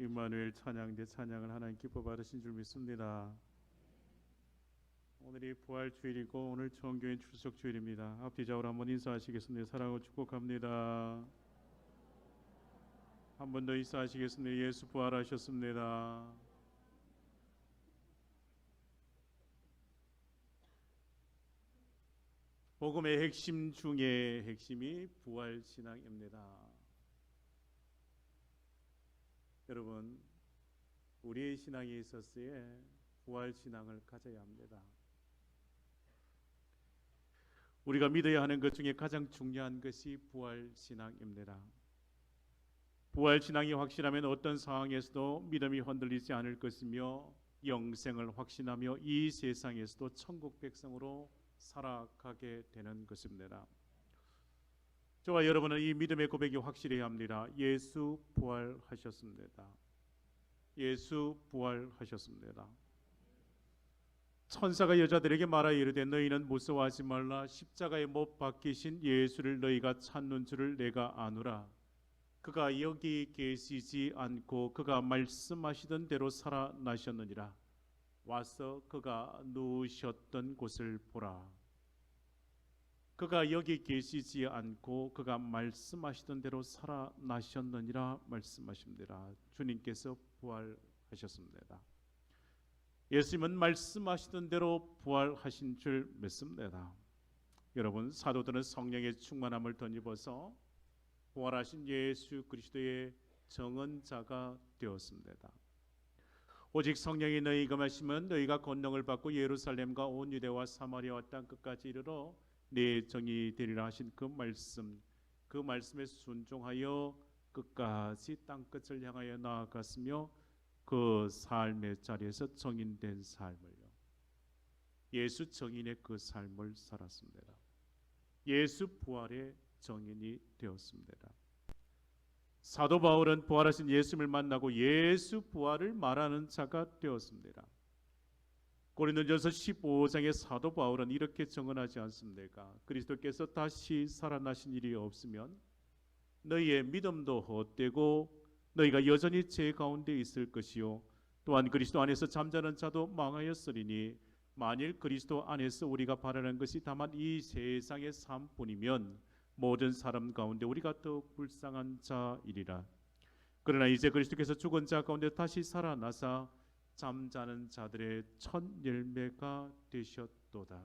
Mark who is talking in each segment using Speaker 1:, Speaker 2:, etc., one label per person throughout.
Speaker 1: 임마누엘 찬양대 찬양을 하나님 기뻐 받으신 줄 믿습니다. 오늘이 부활주일이고 오늘 총교인 출석주일입니다. 앞뒤좌우로 한번 인사하시겠습니다. 사랑하고 축복합니다. 한 번 더 인사하시겠습니다. 예수 부활하셨습니다. 복음의 핵심 중에 핵심이 부활신앙입니다. 여러분, 우리의 신앙에 있어서의 부활신앙을 가져야 합니다. 우리가 믿어야 하는 것 중에 가장 중요한 것이 부활신앙입니다. 부활신앙이 확실하면 어떤 상황에서도 믿음이 흔들리지 않을 것이며 영생을 확신하며 이 세상에서도 천국 백성으로 살아가게 되는 것입니다. 저와 여러분은 이 믿음의 고백이 확실해야 합니다. 예수 부활하셨습니다. 예수 부활하셨습니다. 천사가 여자들에게 말하여 이르되 너희는 무서워하지 말라. 십자가에 못 박히신 예수를 너희가 찾는 줄을 내가 아노라. 그가 여기 계시지 않고 그가 말씀하시던 대로 살아나셨느니라. 와서 그가 누우셨던 곳을 보라. 그가 여기 계시지 않고 그가 말씀하시던 대로 살아나셨느니라 말씀하십니다. 주님께서 부활하셨습니다. 예수님은 말씀하시던 대로 부활하신 줄 믿습니다. 여러분, 사도들은 성령의 충만함을 덧입어서 부활하신 예수 그리스도의 정언자가 되었습니다. 오직 성령이 너희 임하시면 너희가 권능을 받고 예루살렘과 온 유대와 사마리아와 땅 끝까지 이르러 내 정이 되리라 하신 그 말씀에 순종하여 끝까지 땅 끝을 향하여 나아갔으며 그 삶의 자리에서 정인된 삶을요, 예수 정인의 그 삶을 살았습니다. 예수 부활의 정인이 되었습니다. 사도 바울은 부활하신 예수님을 만나고 예수 부활을 말하는 자가 되었습니다. 고린도전서 15장의 사도 바울은 이렇게 증언하지 않습니까? 그리스도께서 다시 살아나신 일이 없으면 너희의 믿음도 헛되고 너희가 여전히 죄 가운데 있을 것이요 또한 그리스도 안에서 잠자는 자도 망하였으리니 만일 그리스도 안에서 우리가 바라는 것이 다만 이 세상의 삶뿐이면 모든 사람 가운데 우리가 더욱 불쌍한 자이리라. 그러나 이제 그리스도께서 죽은 자 가운데 다시 살아나사 잠자는 자들의 첫 열매가 되셨도다.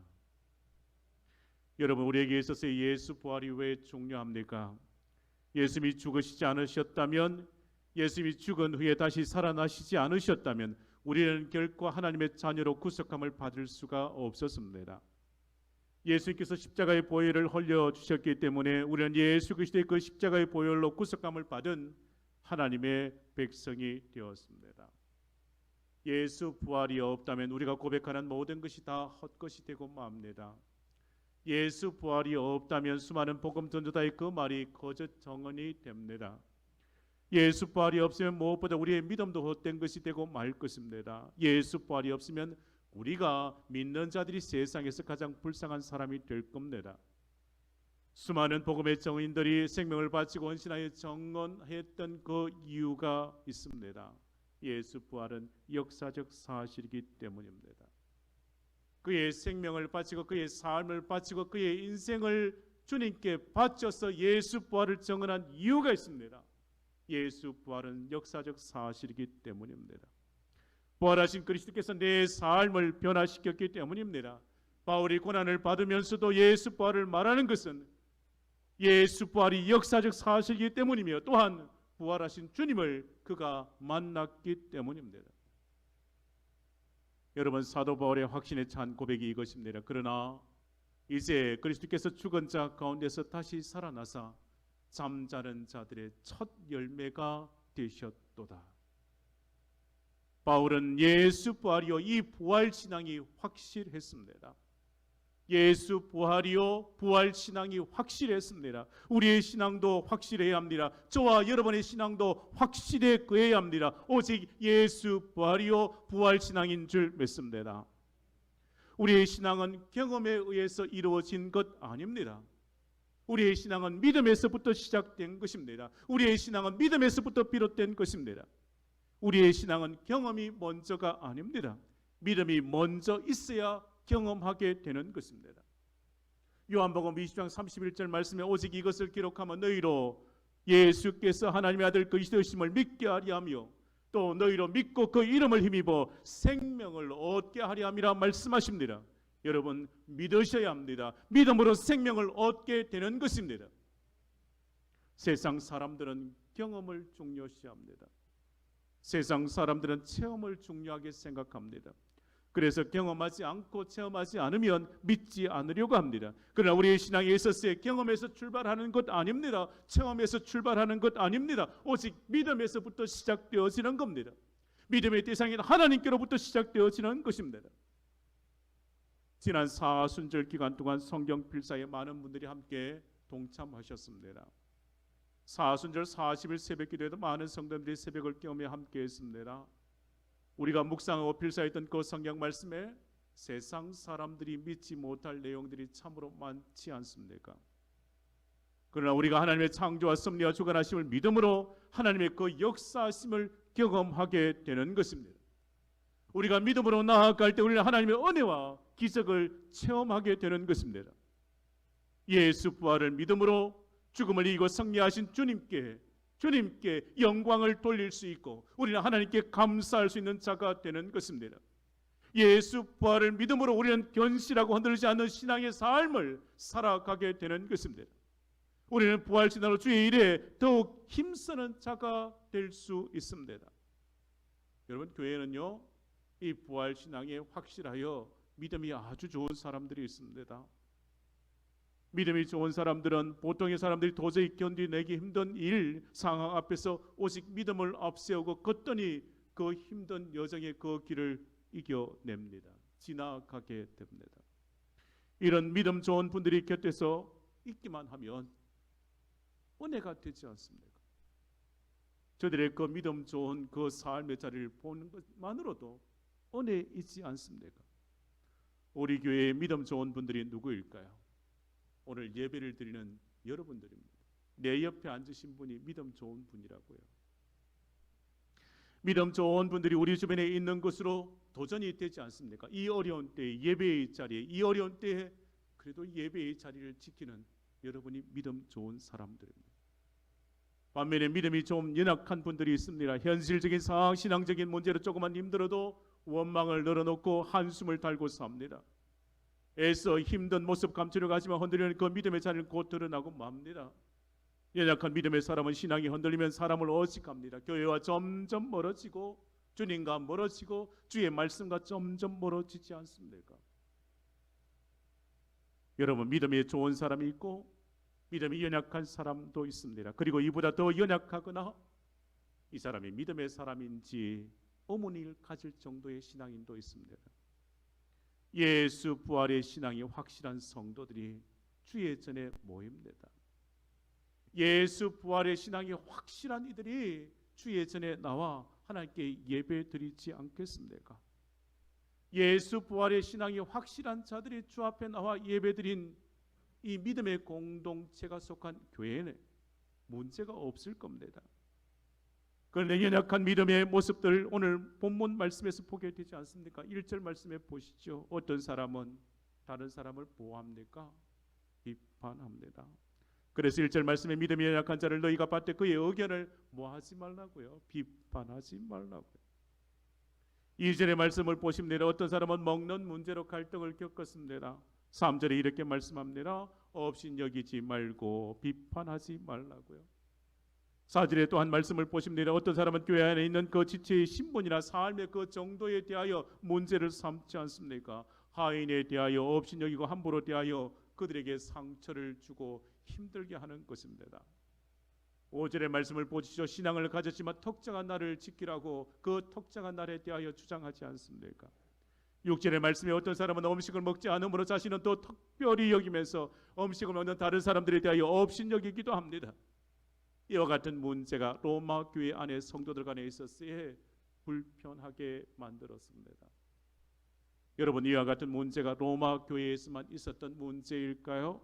Speaker 1: 여러분, 우리에게 있어서 예수 부활이 왜 중요합니까? 예수님이 죽으시지 않으셨다면, 예수님이 죽은 후에 다시 살아나시지 않으셨다면 우리는 결코 하나님의 자녀로 구속함을 받을 수가 없었습니다. 예수님께서 십자가의 보혈을 흘려주셨기 때문에 우리는 예수 그리스도의 그 십자가의 보혈로 구속함을 받은 하나님의 백성이 되었습니다. 예수 부활이 없다면 우리가 고백하는 모든 것이 다 헛것이 되고 맙니다. 예수 부활이 없다면 수많은 복음 전도자의 그 말이 거짓 정언이 됩니다. 예수 부활이 없으면 무엇보다 우리의 믿음도 헛된 것이 되고 말 것입니다. 예수 부활이 없으면 우리가 믿는 자들이 세상에서 가장 불쌍한 사람이 될 겁니다. 수많은 복음의 정인들이 생명을 바치고 헌신하여 정언했던 그 이유가 있습니다. 예수 부활은 역사적 사실이기 때문입니다. 그의 생명을 바치고 그의 삶을 바치고 그의 인생을 주님께 바쳐서 예수 부활을 정언한 이유가 있습니다. 예수 부활은 역사적 사실이기 때문입니다. 부활하신 그리스도께서 내 삶을 변화시켰기 때문입니다. 바울이 고난을 받으면서도 예수 부활을 말하는 것은 예수 부활이 역사적 사실이기 때문이며 또한 부활하신 주님을 그가 만났기 때문입니다. 여러분, 사도 바울의 확신에 찬 고백이 이것입니다. 그러나 이제 그리스도께서 죽은 자 가운데서 다시 살아나사 잠자는 자들의 첫 열매가 되셨도다. 바울은 예수 부활이요, 이 부활 신앙이 확실했습니다. 예수 부활이요, 부활 신앙이 확실했습니다. 우리의 신앙도 확실해야 합니다. 저와 여러분의 신앙도 확실해 그해야 합니다. 오직 예수 부활이요, 부활 신앙인 줄 믿습니다. 우리의 신앙은 경험에 의해서 이루어진 것 아닙니다. 우리의 신앙은 믿음에서부터 시작된 것입니다. 우리의 신앙은 믿음에서부터 비롯된 것입니다. 우리의 신앙은 경험이 먼저가 아닙니다. 믿음이 먼저 있어야 경험하게 되는 것입니다. 요한복음 20장 31절 말씀에 오직 이것을 기록하면 너희로 예수께서 하나님의 아들 그리스도이심을 믿게 하리 하며 또 너희로 믿고 그 이름을 힘입어 생명을 얻게 하리 함이라 말씀하십니다. 여러분, 믿으셔야 합니다. 믿음으로 생명을 얻게 되는 것입니다. 세상 사람들은 경험을 중요시합니다. 세상 사람들은 체험을 중요하게 생각합니다. 그래서 경험하지 않고 체험하지 않으면 믿지 않으려고 합니다. 그러나 우리의 신앙에 있어서 경험에서 출발하는 것 아닙니다. 체험에서 출발하는 것 아닙니다. 오직 믿음에서부터 시작되어지는 겁니다. 믿음의 대상인 하나님께로부터 시작되어지는 것입니다. 지난 사순절 기간 동안 성경 필사에 많은 분들이 함께 동참하셨습니다. 사순절 40일 새벽 기도에도 많은 성도들이 새벽을 깨우며 함께 했습니다. 우리가 묵상하고 필사했던 그 성경 말씀에 세상 사람들이 믿지 못할 내용들이 참으로 많지 않습니까? 그러나 우리가 하나님의 창조와 섭리와 주관하심을 믿음으로 하나님의 그 역사하심을 경험하게 되는 것입니다. 우리가 믿음으로 나아갈 때 우리는 하나님의 은혜와 기적을 체험하게 되는 것입니다. 예수 부활을 믿음으로 죽음을 이기고 승리하신 주님께 영광을 돌릴 수 있고 우리는 하나님께 감사할 수 있는 자가 되는 것입니다. 예수 부활을 믿음으로 우리는 견실하고 흔들리지 않는 신앙의 삶을 살아가게 되는 것입니다. 우리는 부활신앙으로 주의 일에 더욱 힘쓰는 자가 될 수 있습니다. 여러분, 교회는요, 이 부활신앙에 확실하여 믿음이 아주 좋은 사람들이 있습니다. 믿음이 좋은 사람들은 보통의 사람들이 도저히 견디내기 힘든 일 상황 앞에서 오직 믿음을 앞세우고 걷더니 그 힘든 여정의 그 길을 이겨냅니다. 지나가게 됩니다. 이런 믿음 좋은 분들이 곁에서 있기만 하면 은혜가 되지 않습니까? 저들의 그 믿음 좋은 그 삶의 자리를 보는 것만으로도 은혜이지 않습니까? 우리 교회에 믿음 좋은 분들이 누구일까요? 오늘 예배를 드리는 여러분들입니다. 내 옆에 앉으신 분이 믿음 좋은 분이라고요. 믿음 좋은 분들이 우리 주변에 있는 것으로 도전이 되지 않습니까? 이 어려운 때에 예배의 자리에, 이 어려운 때에 그래도 예배의 자리를 지키는 여러분이 믿음 좋은 사람들입니다. 반면에 믿음이 좀 연약한 분들이 있습니다. 현실적인 상황, 신앙적인 문제로 조금만 힘들어도 원망을 늘어놓고 한숨을 달고 삽니다. 애써 힘든 모습 감추려고 하지만 흔들리는 그 믿음의 자리는 곧 드러나고 맙니다. 연약한 믿음의 사람은 신앙이 흔들리면 사람을 어식합니다. 교회와 점점 멀어지고 주님과 멀어지고 주의 말씀과 점점 멀어지지 않습니까? 여러분, 믿음이 좋은 사람이 있고 믿음이 연약한 사람도 있습니다. 그리고 이보다 더 연약하거나 이 사람이 믿음의 사람인지 의문을 가질 정도의 신앙인도 있습니다. 예수 부활의 신앙이 확실한 성도들이 주의 전에 모입니다. 예수 부활의 신앙이 확실한 이들이 주의 전에 나와 하나님께 예배 드리지 않겠습니까? 예수 부활의 신앙이 확실한 자들이 주 앞에 나와 예배 드린 이 믿음의 공동체가 속한 교회에는 문제가 없을 겁니다. 그런데 연약한 믿음의 모습들 오늘 본문 말씀에서 보게 되지 않습니까? 1절 말씀에 보시죠. 어떤 사람은 다른 사람을 보호합니까? 비판합니다. 그래서 1절 말씀에 믿음이 연약한 자를 너희가 봤되 그의 의견을 뭐하지 말라고요? 비판하지 말라고요. 2절의 말씀을 보시면 어떤 사람은 먹는 문제로 갈등을 겪었습니다. 3절에 이렇게 말씀합니다. 업신여기지 말고 비판하지 말라고요. 4절에 또한 말씀을 보십니다. 어떤 사람은 교회 안에 있는 그 지체의 신분이나 삶의 그 정도에 대하여 문제를 삼지 않습니까? 하인에 대하여 업신여기고 함부로 대하여 그들에게 상처를 주고 힘들게 하는 것입니다. 5절의 말씀을 보시죠. 신앙을 가졌지만 특정한 날을 지키라고 그 특정한 날에 대하여 주장하지 않습니까? 6절의 말씀에 어떤 사람은 음식을 먹지 않으므로 자신은 또 특별히 여기면서 음식을 먹는 다른 사람들에 대하여 업신여기기도 합니다. 이와 같은 문제가 로마 교회 안에 성도들 간에 있었기에 불편하게 만들었습니다. 여러분, 이와 같은 문제가 로마 교회에서만 있었던 문제일까요?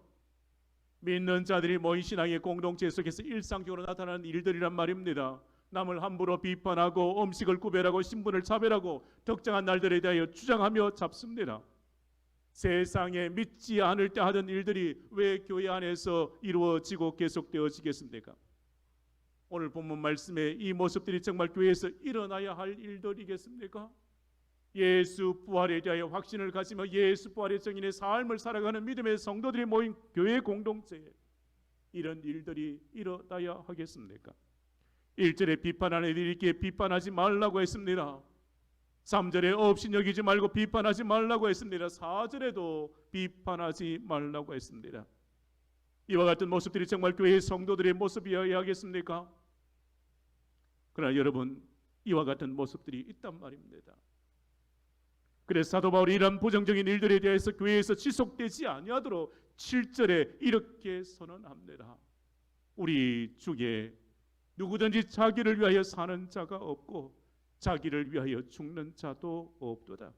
Speaker 1: 믿는 자들이 모인 신앙의 공동체 속에서 일상적으로 나타나는 일들이란 말입니다. 남을 함부로 비판하고 음식을 구별하고 신분을 차별하고 특정한 날들에 대하여 주장하며 잡습니다. 세상에 믿지 않을 때 하던 일들이 왜 교회 안에서 이루어지고 계속되어지겠습니까? 오늘 본문 말씀에 이 모습들이 정말 교회에서 일어나야 할 일들이겠습니까? 예수 부활에 대하여 확신을 가지며 예수 부활의 증인의 삶을 살아가는 믿음의 성도들이 모인 교회 공동체에 이런 일들이 일어나야 하겠습니까? 1절에 비판하는 이들이 있기에 비판하지 말라고 했습니다. 3절에 없이 여기지 말고 비판하지 말라고 했습니다. 4절에도 비판하지 말라고 했습니다. 이와 같은 모습들이 정말 교회의 성도들의 모습이어야 하겠습니까? 그러나 여러분, 이와 같은 모습들이 있단 말입니다. 그래서 사도 바울이 이런 부정적인 일들에 대해서 교회에서 지속되지 아니하도록 7절에 이렇게 선언합니다. 우리 중에 누구든지 자기를 위하여 사는 자가 없고 자기를 위하여 죽는 자도 없도다.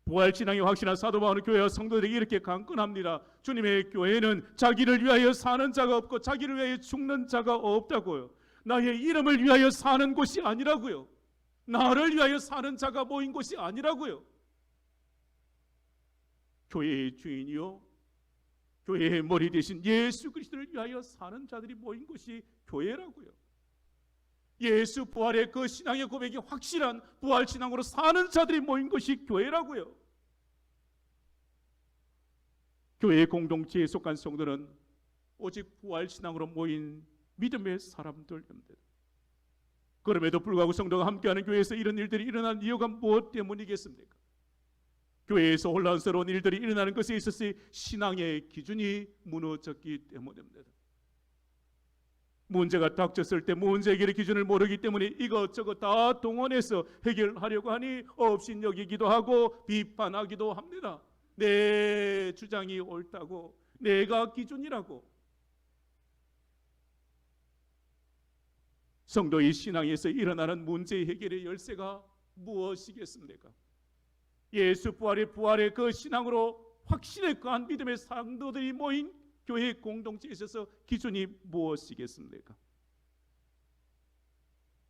Speaker 1: 부활신앙이 확신한 사도 바울은 교회와 성도들에게 이렇게 강권합니다. 주님의 교회는 자기를 위하여 사는 자가 없고 자기를 위하여 죽는 자가 없다고요. 나의 이름을 위하여 사는 곳이 아니라고요. 나를 위하여 사는 자가 모인 곳이 아니라고요. 교회의 주인이요, 교회의 머리 대신 예수 그리스도를 위하여 사는 자들이 모인 곳이 교회라고요. 예수 부활의 그 신앙의 고백이 확실한 부활 신앙으로 사는 자들이 모인 것이 교회라고요. 교회의 공동체에 속한 성도는 오직 부활 신앙으로 모인 믿음의 사람들입니다. 그럼에도 불구하고 성도가 함께하는 교회에서 이런 일들이 일어난 이유가 무엇 때문이겠습니까? 교회에서 혼란스러운 일들이 일어나는 것에 있어서 신앙의 기준이 무너졌기 때문입니다. 문제가 닥쳤을 때 문제 해결의 기준을 모르기 때문에 이것저것 다 동원해서 해결하려고 하니 업신여기기도 하고 비판하기도 합니다. 내 주장이 옳다고, 내가 기준이라고. 성도의 신앙에서 일어나는 문제 해결의 열쇠가 무엇이겠습니까? 예수 부활의 그 신앙으로 확신에 거한 믿음의 성도들이 모인 교회 공동체에 있어서 기준이 무엇이겠습니까?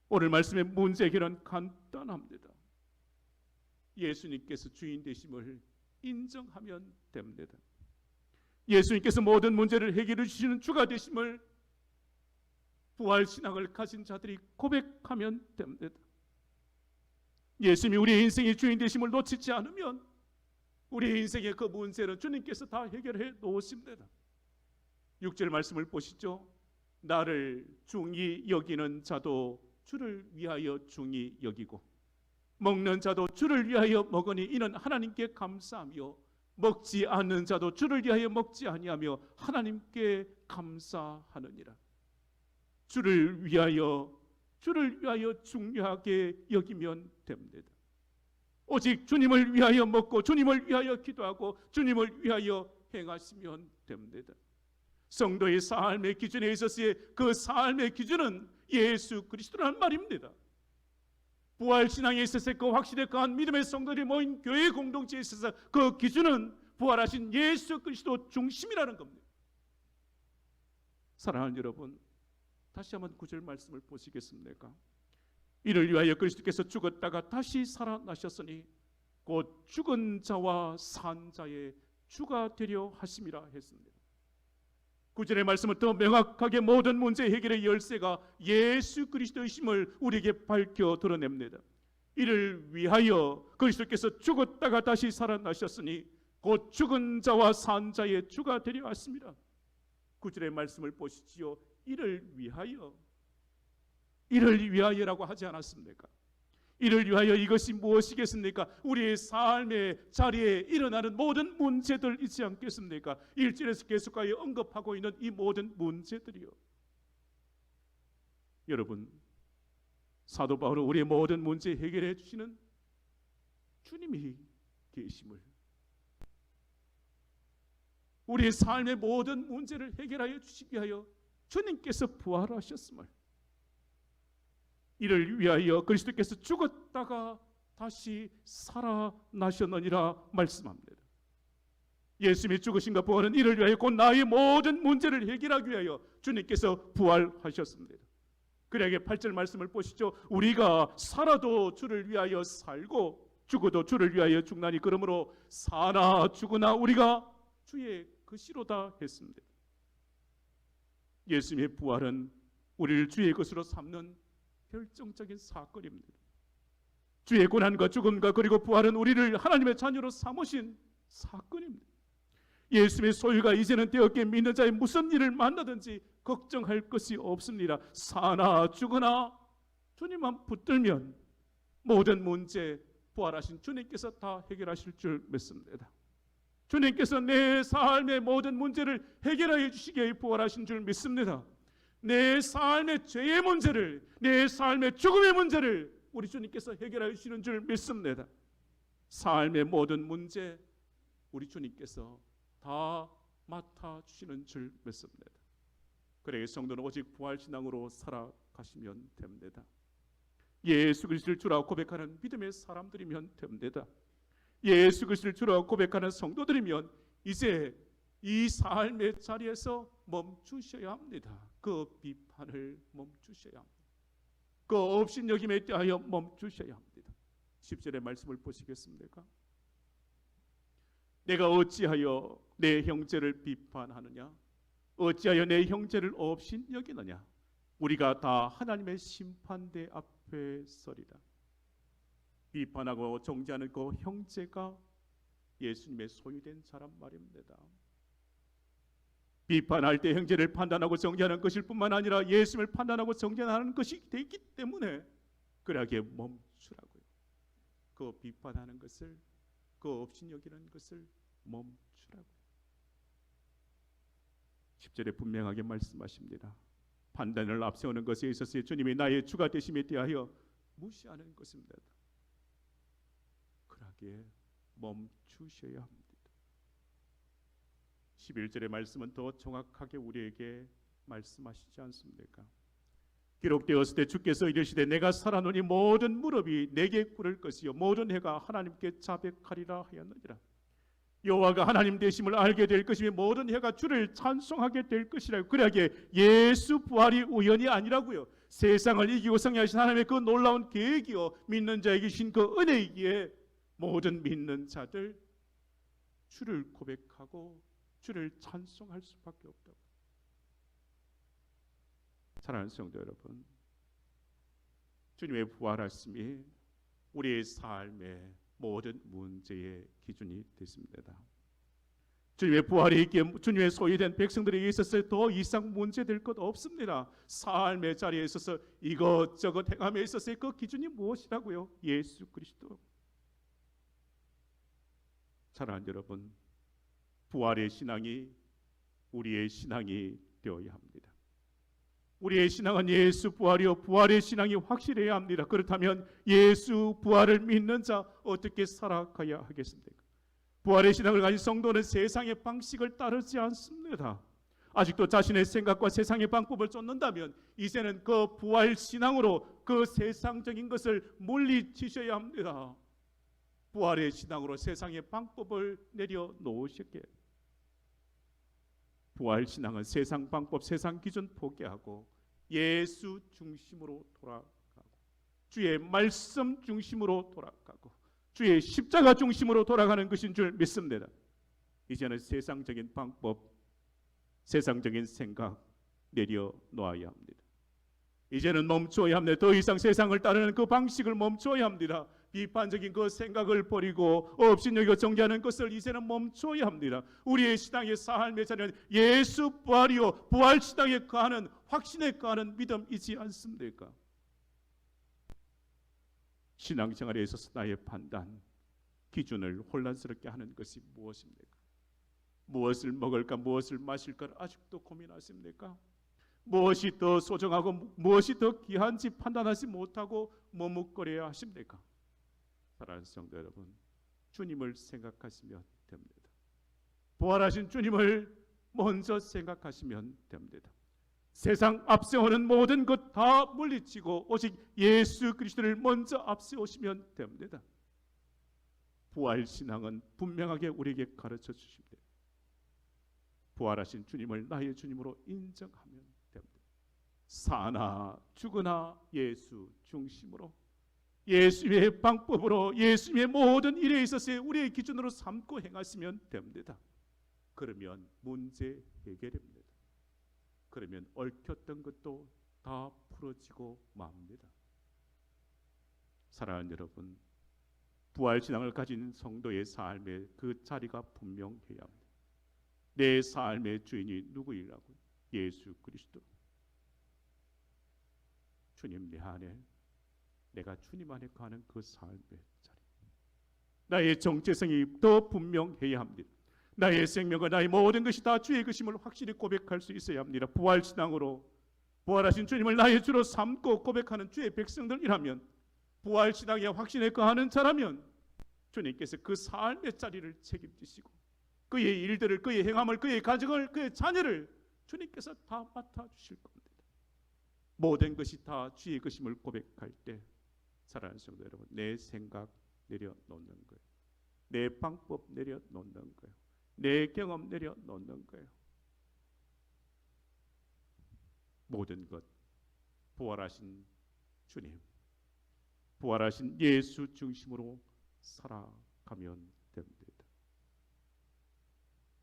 Speaker 1: 오늘 말씀의 문제 해결은 간단합니다. 예수님께서 주인 되심을 인정하면 됩니다. 예수님께서 모든 문제를 해결해 주시는 주가 되심을 부활 신앙을 가진 자들이 고백하면 됩니다. 예수님이 우리의 인생의 주인 되심을 놓치지 않으면 우리의 인생의 그 문제는 주님께서 다 해결해 놓으십니다. 6절 말씀을 보시죠. 나를 중히 여기는 자도 주를 위하여 중히 여기고 먹는 자도 주를 위하여 먹으니 이는 하나님께 감사하며 먹지 않는 자도 주를 위하여 먹지 아니하며 하나님께 감사하느니라. 주를 위하여 중요하게 여기면 됩니다. 오직 주님을 위하여 먹고 주님을 위하여 기도하고 주님을 위하여 행하시면 됩니다. 성도의 삶의 기준에 있어서의 그 삶의 기준은 예수 그리스도라는 말입니다. 부활신앙에 있어서 그 확신에 거한 믿음의 성도들이 모인 교회 공동체에 있어서 그 기준은 부활하신 예수 그리스도 중심이라는 겁니다. 사랑하는 여러분, 다시 한번 9절 말씀을 보시겠습니까? 이를 위하여 그리스도께서 죽었다가 다시 살아나셨으니 곧 죽은 자와 산 자의 주가 되려 하심이라 했습니다. 9절의 말씀은 더 명확하게 모든 문제 해결의 열쇠가 예수 그리스도이심을 우리에게 밝혀 드러냅니다. 이를 위하여 그리스도께서 죽었다가 다시 살아나셨으니 곧 죽은 자와 산 자의 주가 되려 하십니다. 9절의 말씀을 보시지요. 이를 위하여라고 하지 않았습니까? 이를 위하여 이것이 무엇이겠습니까? 우리의 삶의 자리에 일어나는 모든 문제들 있지 않겠습니까? 1절에서 계속하여 언급하고 있는 이 모든 문제들이요. 여러분, 사도 바울은 우리의 모든 문제 해결해 주시는 주님이 계심을, 우리의 삶의 모든 문제를 해결하여 주시기 위하여 주님께서 부활하셨음을, 이를 위하여 그리스도께서 죽었다가 다시 살아나셨느니라 말씀합니다. 예수님이 죽으신가 부활은 이를 위하여 곧 나의 모든 문제를 해결하기 위하여 주님께서 부활하셨습니다. 그러게 8절 말씀을 보시죠. 우리가 살아도 주를 위하여 살고 죽어도 주를 위하여 죽나니 그러므로 사나 죽으나 우리가 주의 것이로다 했습니다. 예수님의 부활은 우리를 주의 것으로 삼는 결정적인 사건입니다. 주의 고난과 죽음과 그리고 부활은 우리를 하나님의 자녀로 삼으신 사건입니다. 예수님의 소유가 이제는 되었기에 믿는 자의 무슨 일을 만나든지 걱정할 것이 없습니다. 사나 죽으나 주님만 붙들면 모든 문제 부활하신 주님께서 다 해결하실 줄 믿습니다. 주님께서 내 삶의 모든 문제를 해결하여 주시기에 부활하신 줄 믿습니다. 내 삶의 죄의 문제를, 내 삶의 죽음의 문제를 우리 주님께서 해결하여 주시는 줄 믿습니다. 삶의 모든 문제 우리 주님께서 다 맡아주시는 줄 믿습니다. 그래 성도는 오직 부활신앙으로 살아가시면 됩니다. 예수 그리스도를 주라 고백하는 믿음의 사람들이면 됩니다. 예수 그리스도를 주라 고백하는 성도들이면 이제 이 삶의 자리에서 멈추셔야 합니다. 그 비판을 멈추셔야 합니다. 그 업신여김에 대하여 멈추셔야 합니다. 10절의 말씀을 보시겠습니까? 내가 어찌하여 내 형제를 비판하느냐? 어찌하여 내 형제를 업신여기느냐? 우리가 다 하나님의 심판대 앞에 서리라. 비판하고 정죄하는 그 형제가 예수님의 소유된 자란 말입니다. 비판할 때 형제를 판단하고 정죄하는 것일 뿐만 아니라 예수님을 판단하고 정죄하는 것이 되기 때문에 그러하게 멈추라고요. 그 비판하는 것을, 그 업신여기는 것을 멈추라고요. 10절에 분명하게 말씀하십니다. 판단을 앞세우는 것에 있어서 주님이 나의 주가 되심에 대하여 무시하는 것입니다. 그러기에 멈추셔야 합니다. 11절의 말씀은 더 정확하게 우리에게 말씀하시지 않습니까? 기록되었을 때 주께서 이르시되 내가 살아노니 모든 무릎이 내게 꿇을 것이요 모든 해가 하나님께 자백하리라 하였느니라. 여호와가 하나님 되심을 알게 될 것이며 모든 해가 주를 찬송하게 될 것이라고. 그러하기에 예수 부활이 우연이 아니라고요. 세상을 이기고 승리하신 하나님의 그 놀라운 계획이요 믿는 자에게 주신 그 은혜이기에 모든 믿는 자들 주를 고백하고 주를 찬송할 수밖에 없다고. 사랑하는 성도 여러분, 주님의 부활하심이 우리의 삶의 모든 문제의 기준이 됐습니다. 주님의 부활이 있기에 주님의 소유된 백성들에게 있어서 더 이상 문제될 것 없습니다. 삶의 자리에 있어서 이것저것 행함에 있어서의 그 기준이 무엇이라고요? 예수 그리스도. 사랑하는 여러분, 부활의 신앙이 우리의 신앙이 되어야 합니다. 우리의 신앙은 예수 부활이요 부활의 신앙이 확실해야 합니다. 그렇다면 예수 부활을 믿는 자 어떻게 살아가야 하겠습니까? 부활의 신앙을 가진 성도는 세상의 방식을 따르지 않습니다. 아직도 자신의 생각과 세상의 방법을 쫓는다면 이제는 그 부활 신앙으로 그 세상적인 것을 물리치셔야 합니다. 부활의 신앙으로 세상의 방법을 내려놓으시게. 부활 신앙은 세상 방법, 세상 기준 포기하고 예수 중심으로 돌아가고 주의 말씀 중심으로 돌아가고 주의 십자가 중심으로 돌아가는 것인 줄 믿습니다. 이제는 세상적인 방법, 세상적인 생각 내려놓아야 합니다. 이제는 멈춰야 합니다. 더 이상 세상을 따르는 그 방식을 멈춰야 합니다. 비판적인 그 생각을 버리고 업신여기고 정죄하는 것을 이제는 멈춰야 합니다. 우리의 신앙의 삶의 자리는 예수 부활이요 부활 신앙에 거하는 확신에 거하는 믿음이지 않습니까? 신앙생활에 있어서 나의 판단, 기준을 혼란스럽게 하는 것이 무엇입니까? 무엇을 먹을까, 무엇을 마실까 아직도 고민하십니까? 무엇이 더 소중하고 무엇이 더 귀한지 판단하지 못하고 머뭇거려야 하십니까? 사랑하는 성도 여러분, 주님을 생각하시면 됩니다. 부활하신 주님을 먼저 생각하시면 됩니다. 세상 앞세우는 모든 것 다 물리치고 오직 예수 그리스도를 먼저 앞세우시면 됩니다. 부활신앙은 분명하게 우리에게 가르쳐 주십니다. 부활하신 주님을 나의 주님으로 인정하면 됩니다. 사나 죽으나 예수 중심으로, 예수의 방법으로, 예수의 모든 일에 있어서 우리의 기준으로 삼고 행하시면 됩니다. 그러면 문제 해결됩니다. 그러면 얽혔던 것도 다 풀어지고 맙니다. 사랑하는 여러분, 부활신앙을 가진 성도의 삶에 그 자리가 분명해야 합니다. 내 삶의 주인이 누구이라고? 예수 그리스도. 주님 내 안에, 내가 주님 안에 가는 그 삶의 자리, 나의 정체성이 더 분명해야 합니다. 나의 생명과 나의 모든 것이 다 주의 것임을 확실히 고백할 수 있어야 합니다. 부활신앙으로 부활하신 주님을 나의 주로 삼고 고백하는 주의 백성들이라면, 부활신앙에 확신에 거하는 자라면 주님께서 그 삶의 자리를 책임지시고 그의 일들을, 그의 행함을, 그의 가정을, 그의 자녀를 주님께서 다 맡아주실 겁니다. 모든 것이 다 주의 것임을 고백할 때, 사랑하는 성도 여러분, 내 생각 내려놓는 거예요. 내 방법 내려놓는 거예요. 내 경험 내려놓는 거예요. 모든 것 부활하신 주님, 부활하신 예수 중심으로 살아가면 됩니다.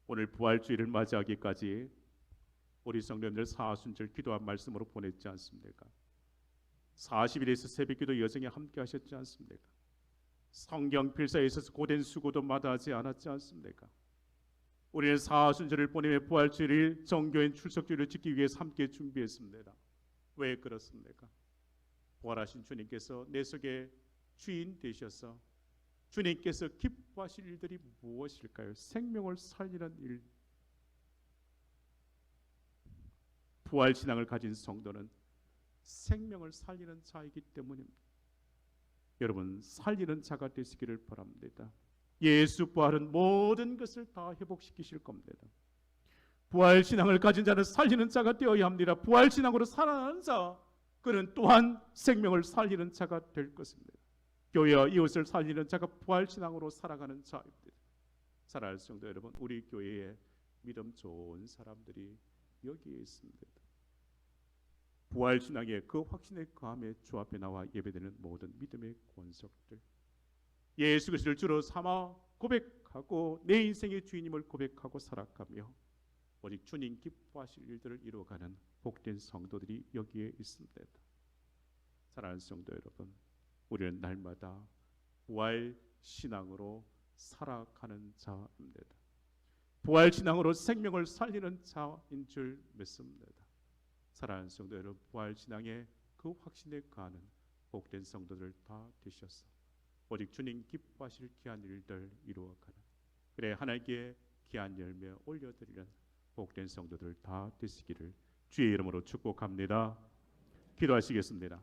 Speaker 1: 오늘 부활주일을 맞이하기까지 우리 성도님들 사순절 기도한 말씀으로 보냈지 않습니까? 40일에서 새벽기도 여정에 함께 하셨지 않습니까? 성경 필사에 있어서 고된 수고도 마다하지 않았지 않습니까? 우리는 사순절을 보내며 부활주일을 정교인 출석주일을 지키기 위해서 함께 준비했습니다. 왜 그렇습니까? 부활하신 주님께서 내 속에 주인 되셔서 주님께서 기뻐하실 일들이 무엇일까요? 생명을 살리는 일. 부활신앙을 가진 성도는 생명을 살리는 자이기 때문입니다. 여러분, 살리는 자가 되시기를 바랍니다. 예수 부활은 모든 것을 다 회복시키실 겁니다. 부활신앙을 가진 자는 살리는 자가 되어야 합니다. 부활신앙으로 살아나는 자, 그는 또한 생명을 살리는 자가 될 것입니다. 교회와 이웃을 살리는 자가 부활신앙으로 살아가는 자입니다. 사랑하는 성도 여러분, 우리 교회에 믿음 좋은 사람들이 여기에 있습니다. 부활신앙의 그 확신의 감에 주 앞에 나와 예배되는 모든 믿음의 권속들, 예수 그리스도를 주로 삼아 고백하고 내 인생의 주인임을 고백하고 살아가며 오직 주님 기뻐하실 일들을 이루어가는 복된 성도들이 여기에 있습니다. 사랑하는 성도 여러분, 우리는 날마다 부활신앙으로 살아가는 자입니다. 부활신앙으로 생명을 살리는 자인 줄 믿습니다. 사랑하는 성도 여러분, 부활신앙의 그 확신에 가는 복된 성도들 다 되셔서 오직 주님 기뻐하실 귀한 일들 이루어가는, 그래 하나님께 귀한 열매 올려드리는 복된 성도들 다 되시기를 주의 이름으로 축복합니다. 기도하시겠습니다.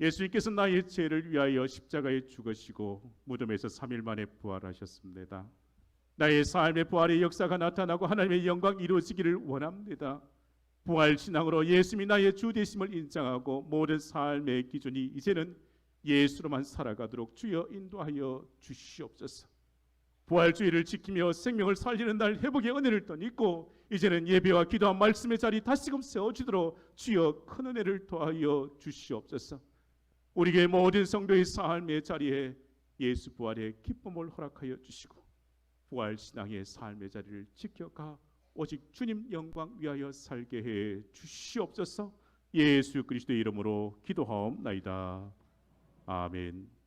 Speaker 1: 예수님께서 나의 죄를 위하여 십자가에 죽으시고 무덤에서 3일 만에 부활하셨습니다. 나의 삶의 부활의 역사가 나타나고 하나님의 영광 이루어지기를 원합니다. 부활신앙으로 예수님이 나의 주 되심을 인정하고 모든 삶의 기준이 이제는 예수로만 살아가도록 주여 인도하여 주시옵소서. 부활주의를 지키며 생명을 살리는 날 회복의 은혜를 떠입고 이제는 예배와 기도와 말씀의 자리 다시금 세워지도록 주여 큰 은혜를 더하여 주시옵소서. 우리에게 모든 성도의 삶의 자리에 예수 부활의 기쁨을 허락하여 주시고 부활신앙의 삶의 자리를 지켜가 오직 주님 영광 위하여 살게 해 주시옵소서. 예수 그리스도의 이름으로 기도하옵나이다. 아멘.